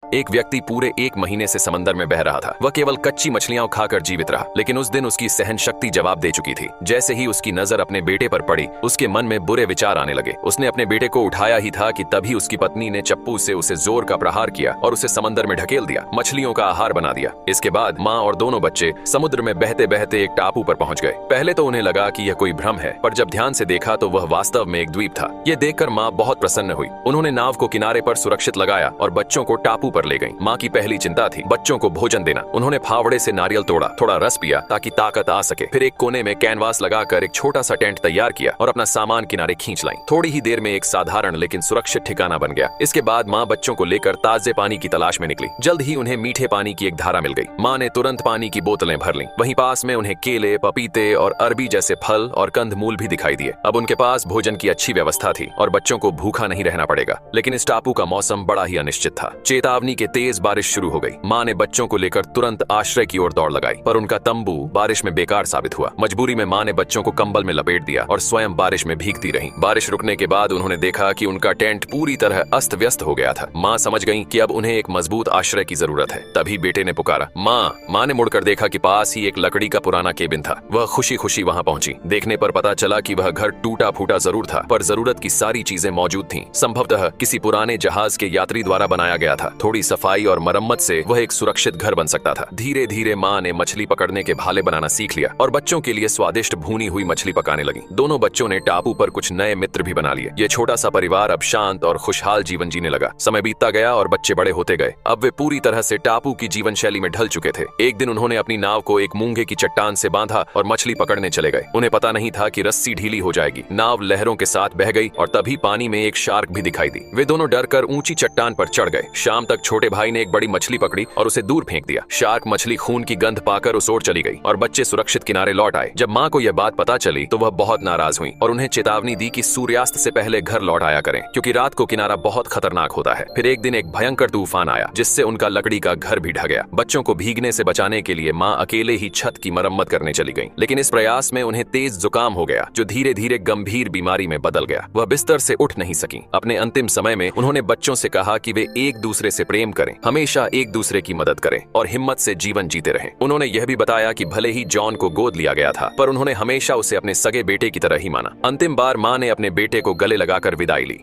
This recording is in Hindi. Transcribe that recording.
एक व्यक्ति पूरे 1 महीने से समंदर में बह रहा था। वह केवल कच्ची मछलियां खाकर जीवित रहा, लेकिन उस दिन उसकी सहन शक्ति जवाब दे चुकी थी। जैसे ही उसकी नजर अपने बेटे पर पड़ी, उसके मन में बुरे विचार आने लगे। उसने अपने बेटे को उठाया ही था कि तभी उसकी पत्नी ने चप्पू से उसे जोर का प्रहार किया और उसे समंदर में ढकेल दिया, मछलियों का आहार बना दिया। इसके बाद माँ और दोनों बच्चे समुद्र में बहते बहते एक टापू पर पहुंच गए। पहले तो उन्हें लगा कि यह कोई भ्रम है, पर जब ध्यान से देखा तो वह वास्तव में एक द्वीप था। यह देखकर माँ बहुत प्रसन्न हुई। उन्होंने नाव को किनारे पर सुरक्षित लगाया और बच्चों को टापू पर ले गई। माँ की पहली चिंता थी बच्चों को भोजन देना। उन्होंने फावड़े से नारियल तोड़ा, थोड़ा रस पिया ताकि ताकत आ सके। फिर एक कोने में कैनवास लगाकर एक छोटा सा टेंट तैयार किया और अपना सामान किनारे खींच लाई। थोड़ी ही देर में एक साधारण लेकिन सुरक्षित ठिकाना बन गया। इसके बाद माँ बच्चों को लेकर ताजे पानी की तलाश में निकली। जल्द ही उन्हें मीठे पानी की एक धारा मिल गई। माँ ने तुरंत पानी की बोतलें भर लीं। वहीं पास में उन्हें केले, पपीते और अरबी जैसे फल और कंदमूल भी दिखाई दिए। अब उनके पास भोजन की अच्छी व्यवस्था थी और बच्चों को भूखा नहीं रहना पड़ेगा। लेकिन इस टापू का मौसम बड़ा ही अनिश्चित था। चेतावनी के तेज बारिश शुरू हो गई। माँ ने बच्चों को लेकर तुरंत आश्रय की ओर दौड़ लगाई, पर उनका तंबू बारिश में बेकार साबित हुआ। मजबूरी में माँ ने बच्चों को कंबल में लपेट दिया और स्वयं बारिश में भीगती रहीं। बारिश रुकने के बाद उन्होंने देखा कि उनका टेंट पूरी तरह अस्त व्यस्त हो गया था। माँ समझ गईं कि अब उन्हें एक मजबूत आश्रय की जरूरत है। तभी बेटे ने पुकारा, माँ। माँ ने मुड़कर देखा कि पास ही एक लकड़ी का पुराना केबिन था। वह खुशी खुशी वहाँ पहुंची। देखने पर पता चला कि वह घर टूटा फूटा जरूर था, पर जरूरत की सारी चीजें मौजूद थीं। संभवतः किसी पुराने जहाज के यात्री द्वारा बनाया गया था। थोड़ी सफाई और मरम्मत से वह एक सुरक्षित घर बन सकता था। धीरे धीरे माँ ने मछली पकड़ने के भाले बनाना सीख लिया और बच्चों के लिए स्वादिष्ट भुनी हुई मछली पकाने लगी। दोनों बच्चों ने टापू पर कुछ नए मित्र भी बना लिए। ये छोटा सा परिवार अब शांत और खुशहाल जीवन जीने लगा। समय बीतता गया और बच्चे बड़े होते गए। अब वे पूरी तरह से टापू की जीवन शैली में ढल चुके थे। एक दिन उन्होंने अपनी नाव को एक मूंगे की चट्टान से बांधा और मछली पकड़ने चले गए। उन्हें पता नहीं था कि रस्सी ढीली हो जाएगी। नाव लहरों के साथ बह गई और तभी पानी में एक शार्क भी दिखाई दी। वे दोनों डरकर ऊंची चट्टान पर चढ़ गए। शाम तक छोटे भाई ने एक बड़ी मछली पकड़ी और उसे दूर फेंक दिया। शार्क मछली खून की गंध पाकर उस ओर चली गई और बच्चे सुरक्षित किनारे लौट आए। जब माँ को यह बात पता चली तो वह बहुत नाराज हुई और उन्हें चेतावनी दी कि सूर्यास्त से पहले घर लौट आया करें, क्योंकि रात को किनारा बहुत खतरनाक होता है। फिर एक दिन एक भयंकर तूफान आया जिससे उनका लकड़ी का घर भी ढह गया। बच्चों को भीगने से बचाने के लिए माँ अकेले ही छत की मरम्मत करने चली गई, लेकिन इस प्रयास में उन्हें तेज जुकाम हो गया जो धीरे धीरे गंभीर बीमारी में बदल गया। वह बिस्तर से उठ नहीं सकी। अपने अंतिम समय में उन्होंने बच्चों से कहा कि वे एक दूसरे से प्रेम करें, हमेशा एक दूसरे की मदद करें और हिम्मत से जीवन जीते रहें। उन्होंने यह भी बताया कि भले ही जॉन को गोद लिया गया था, पर उन्होंने हमेशा उसे अपने सगे बेटे की तरह ही माना। अंतिम बार माँ ने अपने बेटे को गले लगाकर विदाई ली।